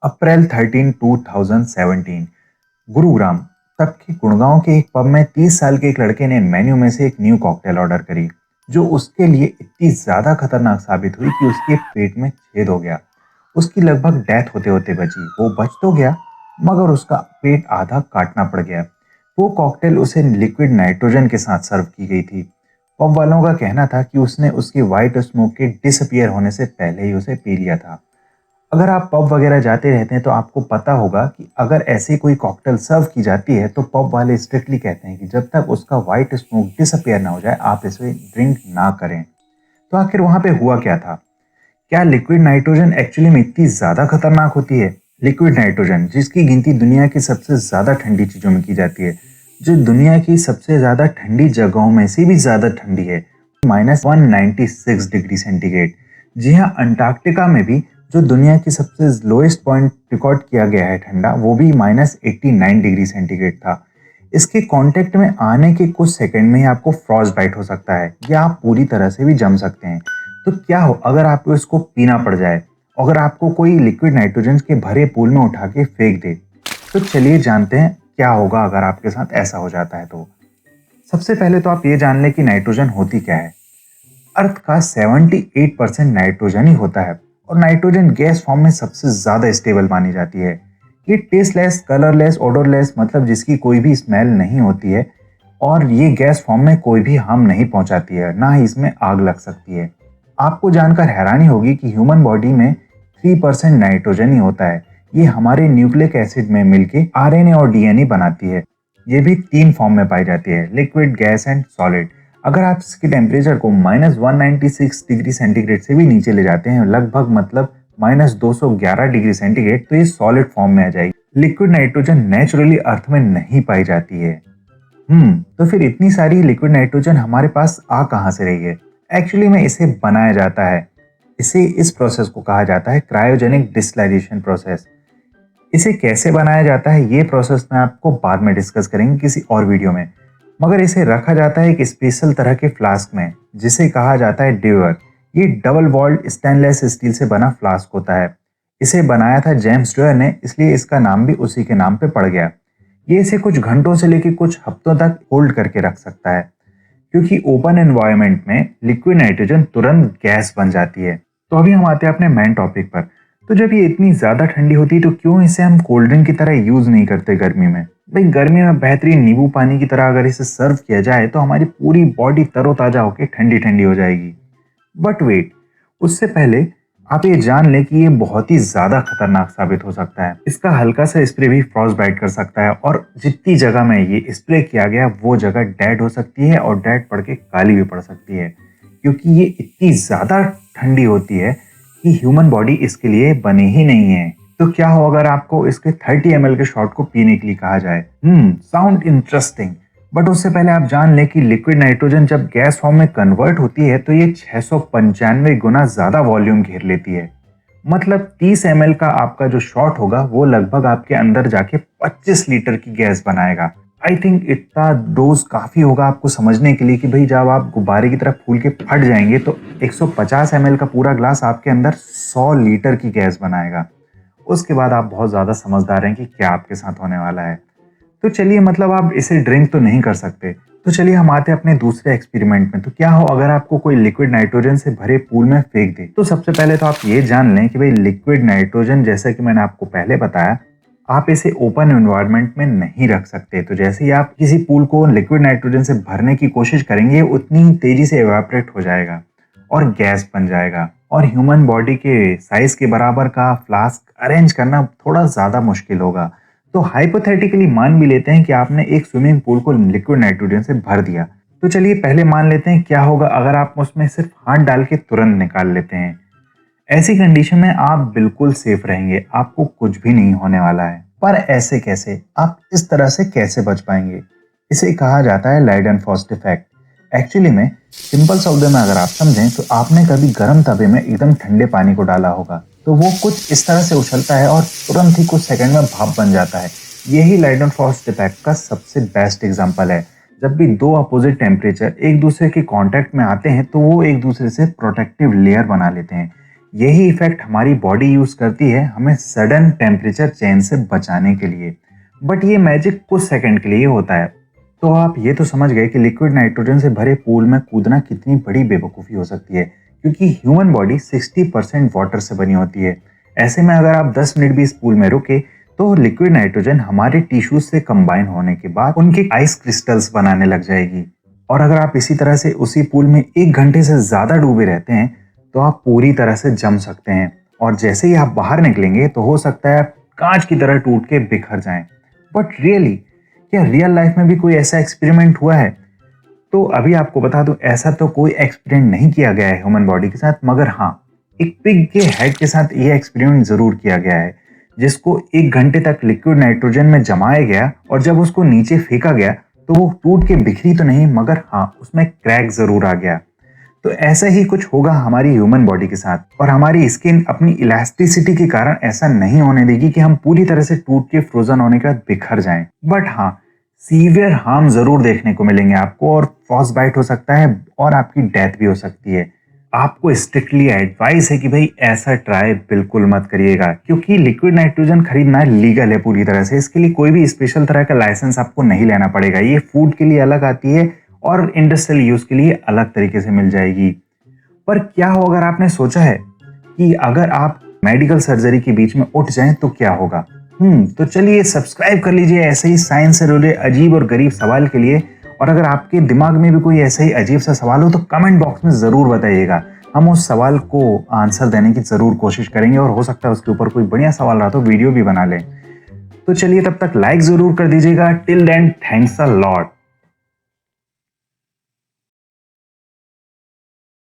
अप्रैल 13, 2017 गुरुग्राम तब के गुड़गांव के एक पब में 30 साल के एक लड़के ने मेन्यू में से एक न्यू कॉकटेल ऑर्डर करी, जो उसके लिए इतनी ज्यादा खतरनाक साबित हुई कि उसके पेट में छेद हो गया। उसकी लगभग डेथ होते होते बची। वो बच तो गया, मगर उसका पेट आधा काटना पड़ गया। वो कॉकटेल उसे लिक्विड नाइट्रोजन के साथ सर्व की गई थी। पब वालों का कहना था कि उसने उसकी व्हाइट स्मोक के डिसअपियर होने से पहले ही उसे पी लिया था। अगर आप पब वगैरह जाते रहते हैं तो आपको पता होगा कि अगर ऐसी कोई कॉकटेल सर्व की जाती है तो पब वाले स्ट्रिक्टली कहते हैं कि जब तक उसका व्हाइट स्मोक डिसअपियर ना हो जाए आप इसे ड्रिंक ना करें। तो आखिर वहां पे हुआ क्या था? क्या लिक्विड नाइट्रोजन एक्चुअली में इतनी ज्यादा खतरनाक होती है? लिक्विड नाइट्रोजन, जिसकी गिनती दुनिया की सबसे ज्यादा ठंडी चीजों में की जाती है, जो दुनिया की सबसे ज्यादा ठंडी जगहों में से भी ज्यादा ठंडी है, -196 डिग्री सेंटीग्रेड। जी हाँ, अंटार्कटिका में भी जो दुनिया की सबसे लोएस्ट पॉइंट रिकॉर्ड किया गया है ठंडा, वो भी -89 डिग्री सेंटीग्रेड था। इसके कांटेक्ट में आने के कुछ सेकंड में ही आपको फ्रॉस्ट बाइट हो सकता है या आप पूरी तरह से भी जम सकते हैं। तो क्या हो अगर आपको इसको पीना पड़ जाए, अगर आपको कोई लिक्विड नाइट्रोजन के भरे पूल में उठा के फेंक दे? तो चलिए जानते हैं क्या होगा अगर आपके साथ ऐसा हो जाता है। तो सबसे पहले तो आप ये जान लें कि नाइट्रोजन होती क्या है। अर्थ का 78% नाइट्रोजन ही होता है और नाइट्रोजन गैस फॉर्म में सबसे ज्यादा स्टेबल मानी जाती है। ये टेस्टलेस, कलरलेस, ओडोरलेस, मतलब जिसकी कोई भी स्मेल नहीं होती है, और ये गैस फॉर्म में कोई भी हार्म नहीं पहुंचाती है, ना ही इसमें आग लग सकती है। आपको जानकर हैरानी होगी कि ह्यूमन बॉडी में 3% नाइट्रोजन ही होता है। ये हमारे न्यूक्लिक एसिड में मिलके आरएनए और डीएनए बनाती है। ये भी 3 फॉर्म में पाई जाती है, लिक्विड, गैस एंड सॉलिड। अगर आप इसके टेम्परेचर को -196 डिग्री सेंटीग्रेड से भी नीचे ले जाते हैं, लगभग मतलब -211 डिग्री सेंटीग्रेड, तो ये सॉलिड फॉर्म में आ जाएगी। लिक्विड नाइट्रोजन नेचुरली अर्थ में नहीं पाई जाती है। तो फिर इतनी सारी लिक्विड नाइट्रोजन हमारे पास आ कहां से रही है? एक्चुअली में इसे बनाया जाता है। इस प्रोसेस को कहा जाता है क्रायोजेनिक डिस्टिलेशन प्रोसेस। इसे कैसे बनाया जाता है ये प्रोसेस मैं आपको बाद में डिस्कस करेंगे किसी और वीडियो में। मगर इसे रखा जाता है एक स्पेशल तरह के फ्लास्क में, जिसे कहा जाता है डेवर। ये डबल वॉल्ड स्टेनलेस स्टील से बना फ्लास्क होता है। इसे बनाया था जेम्स ड्वेयर ने, इसलिए इसका नाम भी उसी के नाम पे पड़ गया। ये इसे कुछ घंटों से लेकर कुछ हफ्तों तक होल्ड करके रख सकता है, क्योंकि ओपन एनवायरनमेंट में लिक्विड नाइट्रोजन तुरंत गैस बन जाती है। तो अभी हम आते हैं अपने मेन टॉपिक पर। तो जब ये इतनी ज्यादा ठंडी होती है तो क्यों इसे हम कोल्ड ड्रिंक की तरह यूज नहीं करते गर्मी में? भाई, गर्मी में बेहतरीन नींबू पानी की तरह अगर इसे सर्व किया जाए तो हमारी पूरी बॉडी तरोताजा होकर ठंडी ठंडी हो जाएगी। बट वेट, उससे पहले आप ये जान लें कि ये बहुत ही ज्यादा खतरनाक साबित हो सकता है। इसका हल्का सा स्प्रे भी फ्रॉस्ट बाइट कर सकता है, और जितनी जगह में ये स्प्रे किया गया वो जगह डेड हो सकती है और डेड पड़ के काली भी पड़ सकती है, क्योंकि ये इतनी ज्यादा ठंडी होती है कि ह्यूमन बॉडी इसके लिए बनी ही नहीं है। तो क्या हो अगर आपको इसके 30 ml के शॉट को पीने के लिए कहा जाए? Sound interesting. बट उससे पहले आप जान लें कि लिक्विड नाइट्रोजन जब गैस फॉर्म में कन्वर्ट होती है तो ये 695 गुना ज्यादा वॉल्यूम घेर लेती है। मतलब 30 ml का आपका जो शॉट होगा वो लगभग आपके अंदर जाके 25 लीटर की गैस बनाएगा। आई थिंक इतना डोज काफी होगा आपको समझने के लिए कि भाई जब आप गुब्बारे की तरह फूल के फट जाएंगे तो 150 ml का पूरा ग्लास आपके अंदर 100 लीटर की गैस बनाएगा। उसके बाद आप बहुत ज्यादा समझदार हैं कि क्या आपके साथ होने वाला है। तो चलिए, मतलब आप इसे ड्रिंक तो नहीं कर सकते। तो चलिए हम आते हैं अपने दूसरे एक्सपेरिमेंट में। तो क्या हो अगर आपको कोई लिक्विड नाइट्रोजन से भरे पूल में फेंक दे? तो सबसे पहले तो आप ये जान लें कि भाई लिक्विड नाइट्रोजन, जैसा कि मैंने आपको पहले बताया, आप इसे ओपन एनवायरनमेंट में नहीं रख सकते। तो जैसे ही आप किसी पूल को लिक्विड नाइट्रोजन से भरने की कोशिश करेंगे, उतनी ही तेजी से एवापोरेट हो जाएगा और गैस बन जाएगा। और ह्यूमन बॉडी के साइज के बराबर का फ्लास्क अरेंज करना थोड़ा ज्यादा मुश्किल होगा। तो हाइपोथेटिकली मान भी लेते हैं कि आपने एक स्विमिंग पूल को लिक्विड नाइट्रोजन से भर दिया। तो चलिए पहले मान लेते हैं क्या होगा अगर आप उसमें सिर्फ हाथ डाल के तुरंत निकाल लेते हैं। ऐसी कंडीशन में आप बिल्कुल सेफ रहेंगे, आपको कुछ भी नहीं होने वाला है। पर ऐसे कैसे? आप इस तरह से कैसे बच पाएंगे? इसे कहा जाता है लाइडन फॉस्ट इफेक्ट। एक्चुअली में सिंपल शब्दों में अगर आप समझें तो आपने कभी गर्म तवे में एकदम ठंडे पानी को डाला होगा, तो वो कुछ इस तरह से उछलता है और तुरंत ही कुछ सेकंड में भाप बन जाता है। यही लाइडन फॉस्ट इफेक्ट का सबसे बेस्ट एग्जांपल है। जब भी दो अपोजिट टेम्परेचर एक दूसरे के कांटेक्ट में आते हैं तो वो एक दूसरे से प्रोटेक्टिव लेयर बना लेते हैं। यही इफेक्ट हमारी बॉडी यूज करती है हमें सडन टेम्परेचर चेंज से बचाने के लिए। बट ये मैजिक कुछ सेकंड के लिए होता है। तो आप ये तो समझ गए कि लिक्विड नाइट्रोजन से भरे पूल में कूदना कितनी बड़ी बेवकूफ़ी हो सकती है, क्योंकि ह्यूमन बॉडी 60% वाटर से बनी होती है। ऐसे में अगर आप 10 मिनट भी इस पूल में रुके तो लिक्विड नाइट्रोजन हमारे टिश्यूज से कंबाइन होने के बाद उनके आइस क्रिस्टल्स बनाने लग जाएगी। और अगर आप इसी तरह से उसी पूल में 1 घंटे से ज़्यादा डूबे रहते हैं तो आप पूरी तरह से जम सकते हैं, और जैसे ही आप बाहर निकलेंगे तो हो सकता है आप कांच की तरह टूट के बिखर जाएं। बट रियली, क्या रियल लाइफ में भी कोई ऐसा एक्सपेरिमेंट हुआ है? तो अभी आपको बता दूं, ऐसा तो कोई एक्सपेरिमेंट नहीं किया गया है ह्यूमन बॉडी के साथ, मगर हाँ, एक पिग के हेड के साथ ये एक्सपेरिमेंट जरूर किया गया है, जिसको 1 घंटे तक लिक्विड नाइट्रोजन में जमाया गया और जब उसको नीचे फेंका गया तो वो टूट के बिखरी तो नहीं, मगर हाँ, उसमें क्रैक जरूर आ गया। तो ऐसा ही कुछ होगा हमारी ह्यूमन बॉडी के साथ, और हमारी स्किन अपनी इलास्टिसिटी के कारण ऐसा नहीं होने देगी कि हम पूरी तरह से टूट के फ्रोजन होने के बाद बिखर जाएं। बट हाँ, सीवियर हार्म जरूर देखने को मिलेंगे आपको, और फ्रॉस्ट बाइट हो सकता है और आपकी डेथ भी हो सकती है। आपको स्ट्रिक्टली एडवाइस है कि भाई ऐसा ट्राई बिल्कुल मत करिएगा, क्योंकि लिक्विड नाइट्रोजन खरीदना लीगल है पूरी तरह से। इसके लिए कोई भी स्पेशल तरह का लाइसेंस आपको नहीं लेना पड़ेगा। ये फूड के लिए अलग आती है और इंडस्ट्रियल यूज के लिए अलग तरीके से मिल जाएगी। पर क्या हो अगर आपने सोचा है कि अगर आप मेडिकल सर्जरी के बीच में उठ जाएं तो क्या होगा? तो चलिए सब्सक्राइब कर लीजिए ऐसे ही साइंस से रिलेटेड अजीब और गरीब सवाल के लिए। और अगर आपके दिमाग में भी कोई ऐसा ही अजीब सा सवाल हो तो कमेंट बॉक्स में जरूर बताइएगा। हम उस सवाल को आंसर देने की जरूर कोशिश करेंगे, और हो सकता है उसके ऊपर कोई बढ़िया सवाल रहा तो वीडियो भी बना लें। तो चलिए तब तक लाइक जरूर कर दीजिएगा। Till then, thanks a lot.